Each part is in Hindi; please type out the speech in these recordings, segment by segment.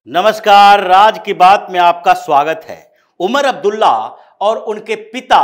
नमस्कार, राज की बात में आपका स्वागत है। उमर अब्दुल्ला और उनके पिता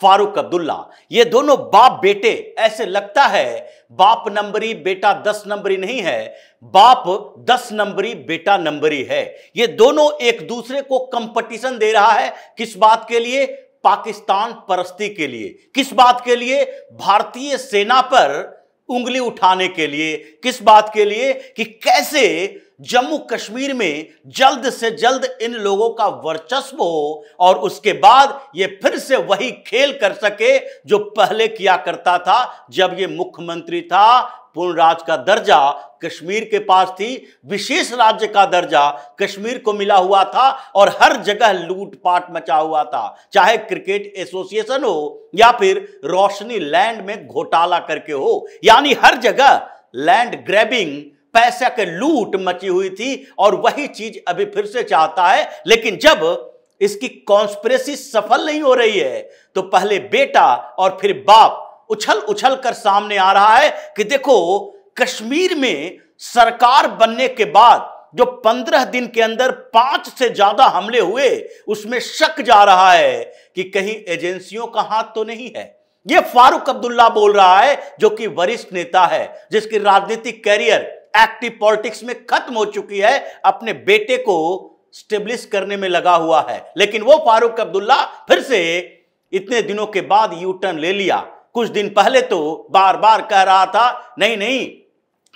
फारूक अब्दुल्ला, ये दोनों बाप बेटे, ऐसे लगता है बाप नंबरी बेटा 10 नंबरी नहीं है, बाप 10 नंबरी बेटा नंबरी है। ये दोनों एक दूसरे को कंपटीशन दे रहा है। किस बात के लिए? पाकिस्तान परस्ती के लिए। किस बात के लिए? भारतीय सेना पर उंगली उठाने के लिए। किस बात के लिए? कि कैसे जम्मू कश्मीर में जल्द से जल्द इन लोगों का वर्चस्व हो और उसके बाद ये फिर से वही खेल कर सके जो पहले किया करता था जब ये मुख्यमंत्री था। पूर्ण राज्य का दर्जा कश्मीर के पास थी, विशेष राज्य का दर्जा कश्मीर को मिला हुआ था और हर जगह लूटपाट मचा हुआ था, चाहे क्रिकेट एसोसिएशन हो या फिर रोशनी लैंड में घोटाला करके हो। यानी हर जगह लैंड ग्रैबिंग, पैसा के लूट मची हुई थी और वही चीज अभी फिर से चाहता है। लेकिन जब इसकी कॉन्स्पिरेसी सफल नहीं हो रही है तो पहले बेटा और फिर बाप उछल उछल कर सामने आ रहा है कि देखो, कश्मीर में सरकार बनने के बाद जो 15 दिन के अंदर 5 से ज्यादा हमले हुए, उसमें शक जा रहा है कि कहीं एजेंसियों का हाथ तो नहीं है। यह फारूक अब्दुल्ला बोल रहा है, जो कि वरिष्ठ नेता है, जिसकी राजनीतिक कैरियर एक्टिव पॉलिटिक्स में खत्म हो चुकी है, अपने बेटे को स्टेब्लिश करने में लगा हुआ है। लेकिन वो फारूक अब्दुल्ला फिर से इतने दिनों के बाद यू टर्न ले लिया। कुछ दिन पहले तो बार बार कह रहा था, नहीं नहीं,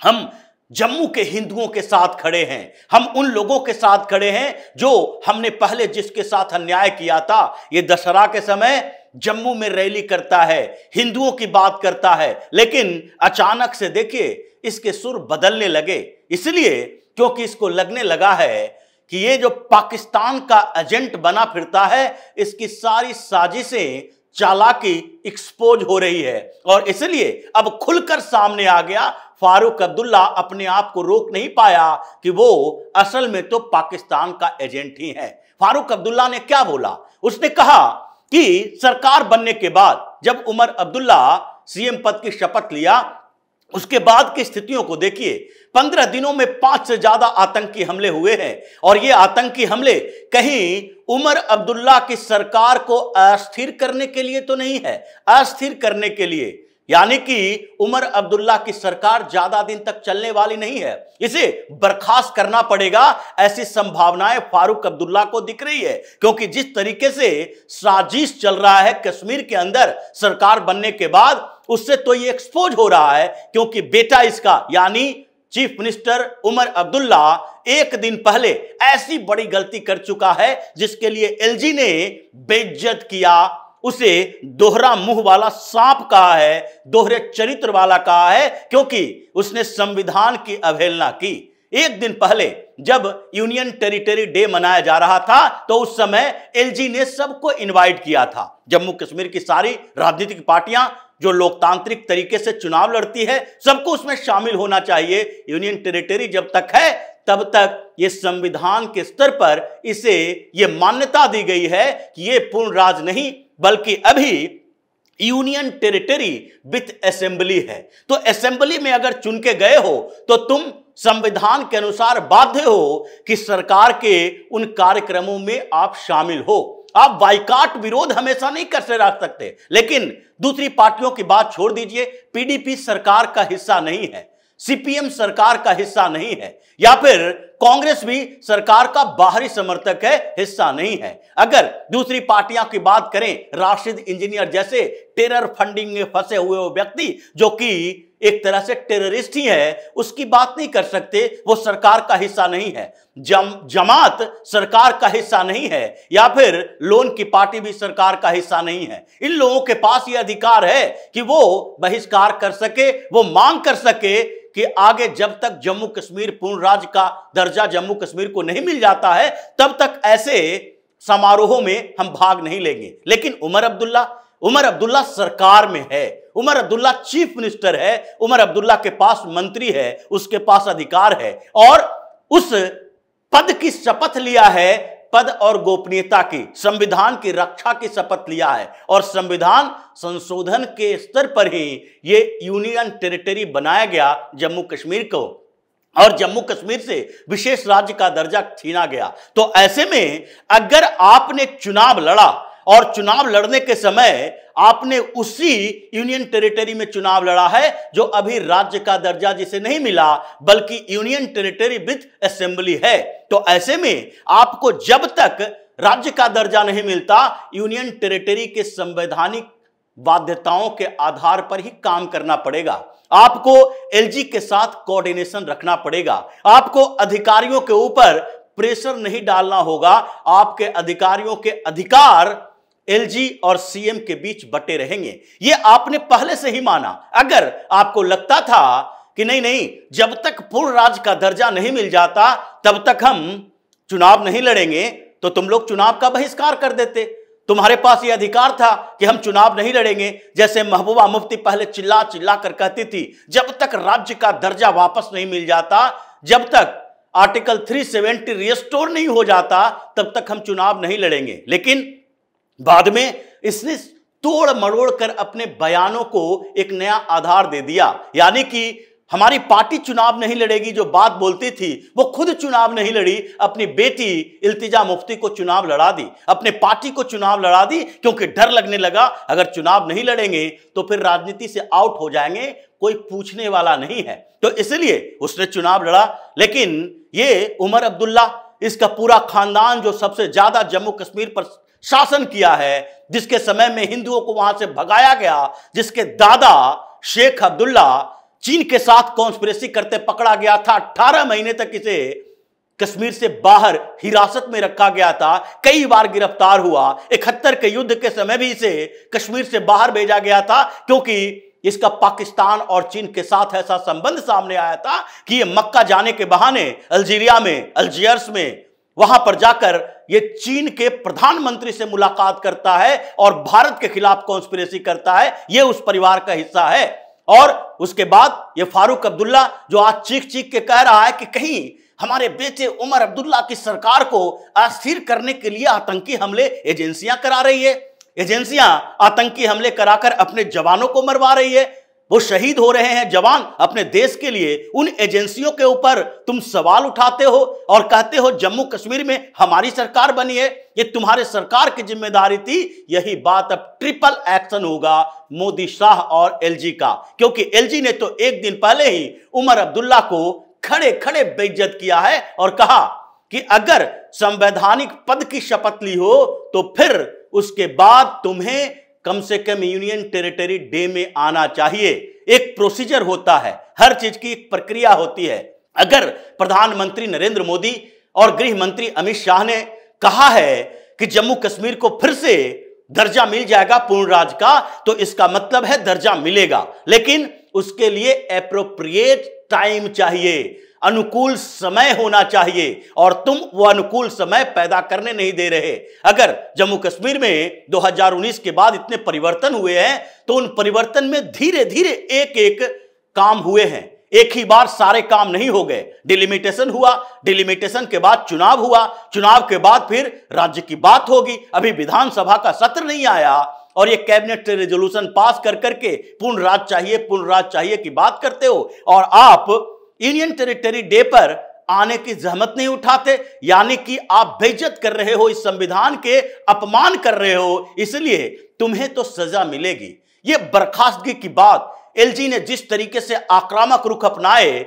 हम जम्मू के हिंदुओं के साथ खड़े हैं, हम उन लोगों के साथ खड़े हैं जो हमने पहले जिसके साथ अन्याय किया था। ये दशहरा के समय जम्मू में रैली करता है, हिंदुओं की बात करता है, लेकिन अचानक से देखिए इसके सुर बदलने लगे। इसलिए क्योंकि इसको लगने लगा है कि ये जो पाकिस्तान का एजेंट बना फिरता है, इसकी सारी साजिशें, चालाकी एक्सपोज हो रही है और इसलिए अब खुलकर सामने आ गया। फारूक अब्दुल्ला अपने आप को रोक नहीं पाया कि वो असल में तो पाकिस्तान का एजेंट ही है। फारूक अब्दुल्ला ने क्या बोला? उसने कहा कि सरकार बनने के बाद जब उमर अब्दुल्ला सीएम पद की शपथ लिया, उसके बाद की स्थितियों को देखिए। 15 दिनों में 5 से ज्यादा आतंकी हमले हुए हैं और ये आतंकी हमले कहीं उमर अब्दुल्ला की सरकार को अस्थिर करने के लिए तो नहीं है, अस्थिर करने के लिए। यानी कि उमर अब्दुल्ला की सरकार ज्यादा दिन तक चलने वाली नहीं है, इसे बर्खास्त करना पड़ेगा, ऐसी संभावनाएं फारूक अब्दुल्ला को दिख रही है। क्योंकि जिस तरीके से साजिश चल रहा है कश्मीर के अंदर सरकार बनने के बाद, उससे तो ये एक्सपोज हो रहा है। क्योंकि बेटा इसका यानी चीफ मिनिस्टर उमर अब्दुल्ला एक दिन पहले ऐसी बड़ी गलती कर चुका है जिसके लिए एलजी ने बेइज्जत किया, उसे दोहरा मुंह वाला सांप कहा है, दोहरे चरित्र वाला कहा है, क्योंकि उसने संविधान की अवहेलना की। एक दिन पहले जब यूनियन टेरिटरी डे मनाया जा रहा था तो उस समय एलजी ने सबको इनवाइट किया था। जम्मू कश्मीर की सारी राजनीतिक पार्टियां जो लोकतांत्रिक तरीके से चुनाव लड़ती है, सबको उसमें शामिल होना चाहिए। यूनियन टेरिटरी जब तक है तब तक ये संविधान के स्तर पर इसे ये मान्यता दी गई है कि ये पूर्ण राज नहीं, बल्कि अभी यूनियन टेरिटरी विथ असेंबली है। तो असेंबली में अगर चुन के गए हो तो तुम संविधान के अनुसार बाध्य हो कि सरकार के उन कार्यक्रमों में आप शामिल हो। आप बाइकाट विरोध हमेशा नहीं कर रह सकते। लेकिन दूसरी पार्टियों की बात छोड़ दीजिए, पीडीपी सरकार का हिस्सा नहीं है, सीपीएम सरकार का हिस्सा नहीं है, या फिर कांग्रेस भी सरकार का बाहरी समर्थक है, हिस्सा नहीं है। अगर दूसरी पार्टियां की बात करें, राशिद इंजीनियर जैसे टेरर फंडिंग में फंसे हुए वो व्यक्ति जो कि एक तरह से टेररिस्ट ही है, उसकी बात नहीं कर सकते, वो सरकार का हिस्सा नहीं है। जमात सरकार का हिस्सा नहीं है, या फिर लोन की पार्टी भी सरकार का हिस्सा नहीं है। इन लोगों के पास ये अधिकार है कि वो बहिष्कार कर सके, वो मांग कर सके कि आगे जब तक जम्मू कश्मीर पूर्ण राज्य का दर्जा जम्मू कश्मीर को नहीं मिल जाता है, तब तक ऐसे समारोहों में हम भाग नहीं लेंगे। लेकिन उमर अब्दुल्ला सरकार में है, उमर अब्दुल्ला चीफ मिनिस्टर है, उमर अब्दुल्ला के पास मंत्री है, उसके पास अधिकार है और उस पद की शपथ लिया है, पद और गोपनीयता की, संविधान की रक्षा की शपथ लिया है और संविधान संशोधन के स्तर पर ही ये यूनियन टेरिटरी बनाया गया जम्मू कश्मीर को। और जम्मू कश्मीर से विशेष राज्य का दर्जा छीना गया। तो ऐसे में अगर आपने चुनाव लड़ा और चुनाव लड़ने के समय आपने उसी यूनियन टेरिटरी में चुनाव लड़ा है जो अभी राज्य का दर्जा जिसे नहीं मिला बल्कि यूनियन टेरिटरी विद असेंबली है, तो ऐसे में आपको जब तक राज्य का दर्जा नहीं मिलता यूनियन टेरिटरी के संवैधानिक बाध्यताओं के आधार पर ही काम करना पड़ेगा। आपको एलजी के साथ कोऑर्डिनेशन रखना पड़ेगा। आपको अधिकारियों के ऊपर प्रेशर नहीं डालना होगा। आपके अधिकारियों के अधिकार एलजी और सीएम के बीच बटे रहेंगे। यह आपने पहले से ही माना। अगर आपको लगता था कि नहीं नहीं, जब तक पूर्ण राज्य का दर्जा नहीं मिल जाता तब तक हम चुनाव नहीं लड़ेंगे, तो तुम लोग चुनाव का बहिष्कार कर देते। तुम्हारे पास यह अधिकार था कि हम चुनाव नहीं लड़ेंगे। जैसे महबूबा मुफ्ती पहले चिल्ला चिल्ला कर कहती थी, जब तक राज्य का दर्जा वापस नहीं मिल जाता, जब तक आर्टिकल 370 रिस्टोर नहीं हो जाता, तब तक हम चुनाव नहीं लड़ेंगे। लेकिन बाद में इसने तोड़ मरोड़ कर अपने बयानों को एक नया आधार दे दिया। यानी कि हमारी पार्टी चुनाव नहीं लड़ेगी जो बात बोलती थी, वो खुद चुनाव नहीं लड़ी, अपनी बेटी इल्तिजा मुफ्ती को चुनाव लड़ा दी, अपने पार्टी को चुनाव लड़ा दी, क्योंकि डर लगने लगा अगर चुनाव नहीं लड़ेंगे तो फिर राजनीति से आउट हो जाएंगे, कोई पूछने वाला नहीं है। तो इसलिए उसने चुनाव लड़ा। लेकिन ये उमर अब्दुल्ला, इसका पूरा खानदान जो सबसे ज्यादा जम्मू कश्मीर पर शासन किया है, जिसके समय में हिंदुओं को वहां से भगाया गया, जिसके दादा शेख अब्दुल्ला चीन के साथ कॉन्स्पिरेसी करते पकड़ा गया था, 18 महीने तक इसे कश्मीर से बाहर हिरासत में रखा गया था, कई बार गिरफ्तार हुआ। 71 के युद्ध के समय भी इसे कश्मीर से बाहर भेजा गया था, क्योंकि इसका पाकिस्तान और चीन के साथ ऐसा संबंध सामने आया था कि ये मक्का जाने के बहाने अल्जीरिया में, अल्जियर्स में, वहां पर जाकर ये चीन के प्रधानमंत्री से मुलाकात करता है और भारत के खिलाफ कॉन्स्पिरेसी करता है। ये उस परिवार का हिस्सा है। और उसके बाद ये फारूक अब्दुल्ला जो आज चीख चीख के कह रहा है कि कहीं हमारे बेटे उमर अब्दुल्ला की सरकार को अस्थिर करने के लिए आतंकी हमले एजेंसियां करा रही है, एजेंसियां आतंकी हमले कराकर अपने जवानों को मरवा रही है, वो शहीद हो रहे हैं जवान अपने देश के लिए। उन एजेंसियों के ऊपर तुम सवाल उठाते हो और कहते हो जम्मू कश्मीर में हमारी सरकार बनी है, ये तुम्हारे सरकार की जिम्मेदारी थी। यही बात अब ट्रिपल एक्शन होगा मोदी, शाह और एलजी का, क्योंकि एलजी ने तो एक दिन पहले ही उमर अब्दुल्ला को खड़े खड़े बेइज्जत किया है और कहा कि अगर संवैधानिक पद की शपथ ली हो तो फिर उसके बाद तुम्हें कम से कम यूनियन टेरिटरी डे में आना चाहिए। एक प्रोसीजर होता है, हर चीज की एक प्रक्रिया होती है। अगर प्रधानमंत्री नरेंद्र मोदी और गृह मंत्री अमित शाह ने कहा है कि जम्मू कश्मीर को फिर से दर्जा मिल जाएगा पूर्ण राज्य का, तो इसका मतलब है दर्जा मिलेगा, लेकिन उसके लिए एप्रोप्रिएट टाइम चाहिए, अनुकूल समय होना चाहिए, और तुम वो अनुकूल समय पैदा करने नहीं दे रहे। अगर जम्मू कश्मीर में 2019 के बाद इतने परिवर्तन हुए हैं तो उन परिवर्तन में धीरे धीरे एक एक काम हुए हैं, एक ही बार सारे काम नहीं हो गए। डिलिमिटेशन हुआ, डिलिमिटेशन के बाद चुनाव हुआ, चुनाव के बाद फिर राज्य की बात होगी। अभी विधानसभा का सत्र नहीं आया और ये कैबिनेट रेजोल्यूशन पास कर करके पूर्ण राज्य चाहिए की बात करते हो, और आप यूनियन टेरिटरी डे पर आने की जहमत नहीं उठाते। यानी कि आप बेइज्जत कर रहे हो, इस संविधान के अपमान कर रहे हो, इसलिए तुम्हें तो सजा मिलेगी। ये बर्खास्तगी की बात, एलजी ने जिस तरीके से आक्रामक रुख अपनाए,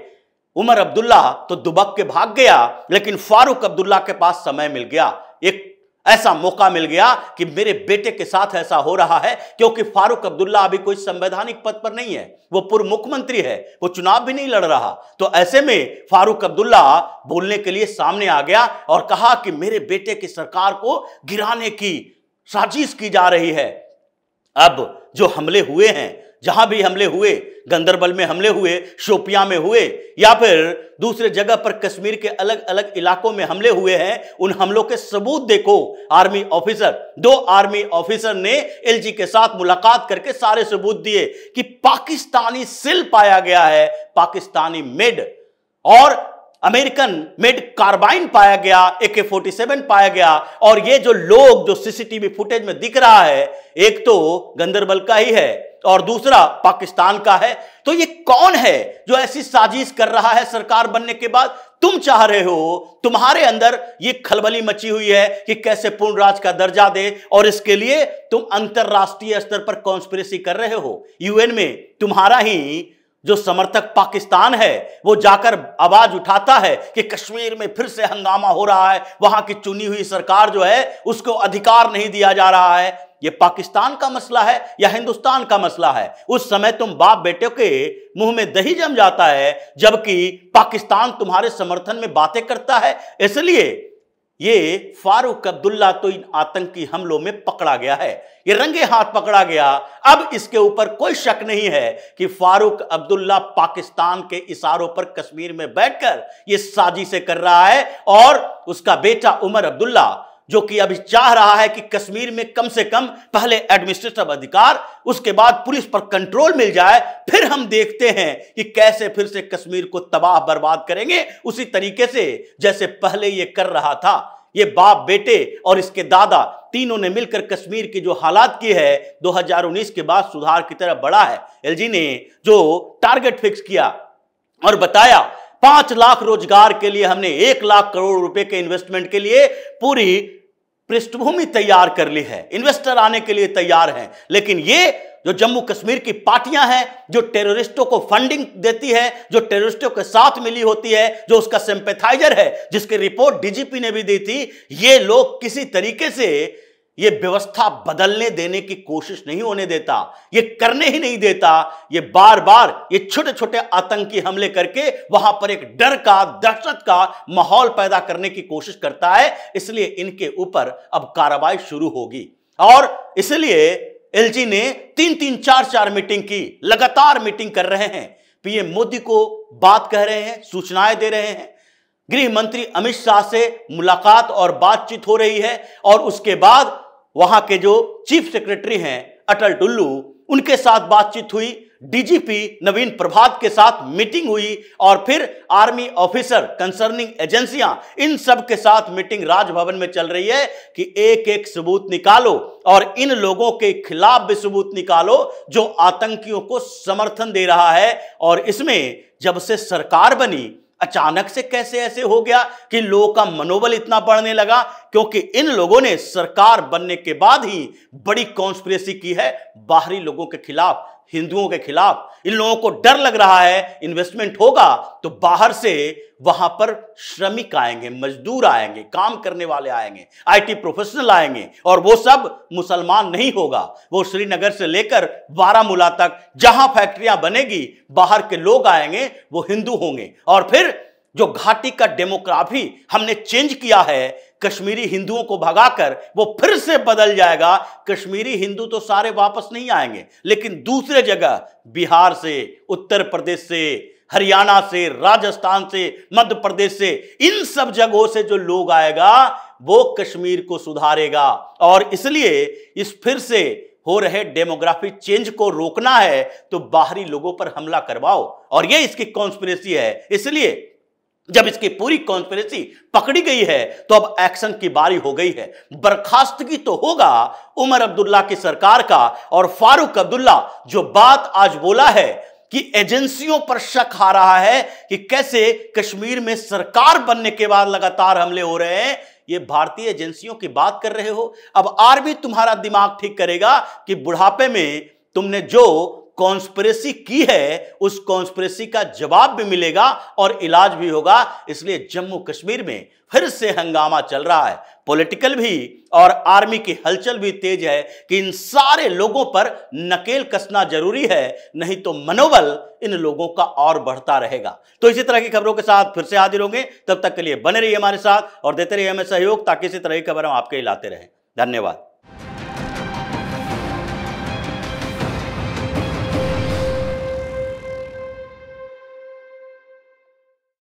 उमर अब्दुल्ला तो दुबक के भाग गया, लेकिन फारूक अब्दुल्ला के पास समय मिल गया, एक ऐसा मौका मिल गया कि मेरे बेटे के साथ ऐसा हो रहा है, क्योंकि फारूक अब्दुल्ला अभी कोई संवैधानिक पद पर नहीं है, वो पूर्व मुख्यमंत्री है, वो चुनाव भी नहीं लड़ रहा। तो ऐसे में फारूक अब्दुल्ला बोलने के लिए सामने आ गया और कहा कि मेरे बेटे की सरकार को गिराने की साजिश की जा रही है। अब जो हमले हुए हैं, जहां भी हमले हुए, गंदरबल में हमले हुए, शोपियां में हुए, या फिर दूसरे जगह पर कश्मीर के अलग अलग इलाकों में हमले हुए हैं, उन हमलों के सबूत देखो। आर्मी ऑफिसर, 2 आर्मी ऑफिसर ने एलजी के साथ मुलाकात करके सारे सबूत दिए कि पाकिस्तानी सिल पाया गया है, पाकिस्तानी मेड और अमेरिकन मेड कार्बाइन पाया गया, AK-47 पाया गया। और ये जो लोग जो सीसीटीवी फुटेज में दिख रहा है, एक तो गंदरबल का ही है और दूसरा पाकिस्तान का है। तो ये कौन है जो ऐसी साजिश कर रहा है सरकार बनने के बाद? तुम चाह रहे हो, तुम्हारे अंदर ये खलबली मची हुई है कि कैसे पूर्ण राज्य का दर्जा दे, और इसके लिए तुम अंतरराष्ट्रीय स्तर पर कॉन्स्पिरेसी कर रहे हो। यूएन में तुम्हारा ही जो समर्थक पाकिस्तान है वो जाकर आवाज उठाता है कि कश्मीर में फिर से हंगामा हो रहा है, वहां की चुनी हुई सरकार जो है उसको अधिकार नहीं दिया जा रहा है। ये पाकिस्तान का मसला है या हिंदुस्तान का मसला है? उस समय तुम बाप बेटे के मुंह में दही जम जाता है, जबकि पाकिस्तान तुम्हारे समर्थन में बातें करता है। इसलिए ये फारूक अब्दुल्ला तो इन आतंकी हमलों में पकड़ा गया है, ये रंगे हाथ पकड़ा गया। अब इसके ऊपर कोई शक नहीं है कि फारूक अब्दुल्ला पाकिस्तान के इशारों पर कश्मीर में बैठकर ये साजिशें कर रहा है, और उसका बेटा उमर अब्दुल्ला जो कि अभी चाह रहा है कि कश्मीर में कम से कम पहले एडमिनिस्ट्रेटिव अधिकार, उसके बाद पुलिस पर कंट्रोल मिल जाए, फिर हम देखते हैं कि कैसे फिर से कश्मीर को तबाह बर्बाद करेंगे, उसी तरीके से जैसे पहले ये कर रहा था। ये बाप बेटे और इसके दादा तीनों ने मिलकर कश्मीर की जो हालात की है 2019 के बाद सुधार की तरफ बढ़ा है। एलजी ने जो टारगेट फिक्स किया और बताया 5 लाख रोजगार के लिए हमने 1 लाख करोड़ रुपए के इन्वेस्टमेंट के लिए पूरी पृष्ठभूमि तैयार कर ली है, इन्वेस्टर आने के लिए तैयार हैं। लेकिन ये जो जम्मू कश्मीर की पार्टियां हैं, जो टेररिस्टों को फंडिंग देती है, जो टेररिस्टों के साथ मिली होती है, जो उसका सिंपैथाइजर है, जिसकी रिपोर्ट डीजीपी ने भी दी थी, ये लोग किसी तरीके से ये व्यवस्था बदलने देने की कोशिश नहीं होने देता, ये करने ही नहीं देता। ये बार बार ये छोटे छोटे आतंकी हमले करके वहां पर एक डर का, दहशत का माहौल पैदा करने की कोशिश करता है। इसलिए इनके ऊपर अब कार्रवाई शुरू होगी, और इसलिए एलजी ने 3-3, 4-4 मीटिंग की, लगातार मीटिंग कर रहे हैं। पीएम मोदी को बात कह रहे हैं, सूचनाएं दे रहे हैं, गृह मंत्री अमित शाह से मुलाकात और बातचीत हो रही है, और उसके बाद वहां के जो चीफ सेक्रेटरी हैं अटल डुल्लू, उनके साथ बातचीत हुई, डीजीपी नवीन प्रभात के साथ मीटिंग हुई, और फिर आर्मी ऑफिसर, कंसर्निंग एजेंसियां, इन सब के साथ मीटिंग राजभवन में चल रही है कि एक एक सबूत निकालो और इन लोगों के खिलाफ भी सबूत निकालो जो आतंकियों को समर्थन दे रहा है। और इसमें जब से सरकार बनी अचानक से कैसे ऐसे हो गया कि लोगों का मनोबल इतना बढ़ने लगा? क्योंकि इन लोगों ने सरकार बनने के बाद ही बड़ी कॉन्स्पिरेसी की है बाहरी लोगों के खिलाफ, हिंदुओं के खिलाफ। इन लोगों को डर लग रहा है इन्वेस्टमेंट होगा तो बाहर से वहां पर श्रमिक आएंगे, मजदूर आएंगे, काम करने वाले आएंगे, आईटी प्रोफेशनल आएंगे, और वो सब मुसलमान नहीं होगा। वो श्रीनगर से लेकर बारामूला तक जहां फैक्ट्रियां बनेगी, बाहर के लोग आएंगे, वो हिंदू होंगे। और फिर जो घाटी का डेमोग्राफी हमने चेंज किया है, कश्मीरी हिंदुओं को भगाकर, वो फिर से बदल जाएगा। कश्मीरी हिंदू तो सारे वापस नहीं आएंगे, लेकिन दूसरे जगह बिहार से, उत्तर प्रदेश से, हरियाणा से, राजस्थान से, मध्य प्रदेश से, इन सब जगहों से जो लोग आएगा वो कश्मीर को सुधारेगा। और इसलिए इस फिर से हो रहे डेमोग्राफी चेंज को रोकना है तो बाहरी लोगों पर हमला करवाओ, और ये इसकी कॉन्स्पिरेसी है। इसलिए जब इसकी पूरी कॉन्स्पिरेसी पकड़ी गई है तो अब एक्शन की बारी हो गई है। बर्खास्तगी तो होगा उमर अब्दुल्ला की सरकार का, और फारूक अब्दुल्ला जो बात आज बोला है कि एजेंसियों पर शक आ रहा है कि कैसे कश्मीर में सरकार बनने के बाद लगातार हमले हो रहे हैं, ये भारतीय एजेंसियों की बात कर रहे हो। अब आर्मी तुम्हारा दिमाग ठीक करेगा कि बुढ़ापे में तुमने जो कॉन्स्पिरेसी की है उस कॉन्स्पिरेसी का जवाब भी मिलेगा और इलाज भी होगा। इसलिए जम्मू कश्मीर में फिर से हंगामा चल रहा है। पॉलिटिकल भी और आर्मी की हलचल भी तेज है कि इन सारे लोगों पर नकेल कसना जरूरी है, नहीं तो मनोबल इन लोगों का और बढ़ता रहेगा। तो इसी तरह की खबरों के साथ फिर से हाजिर होंगे, तब तक के लिए बने रहिए हमारे साथ और देते रहिए हमें सहयोग, ताकि इसी तरह की खबर हम आपके लिए लाते रहें। धन्यवाद।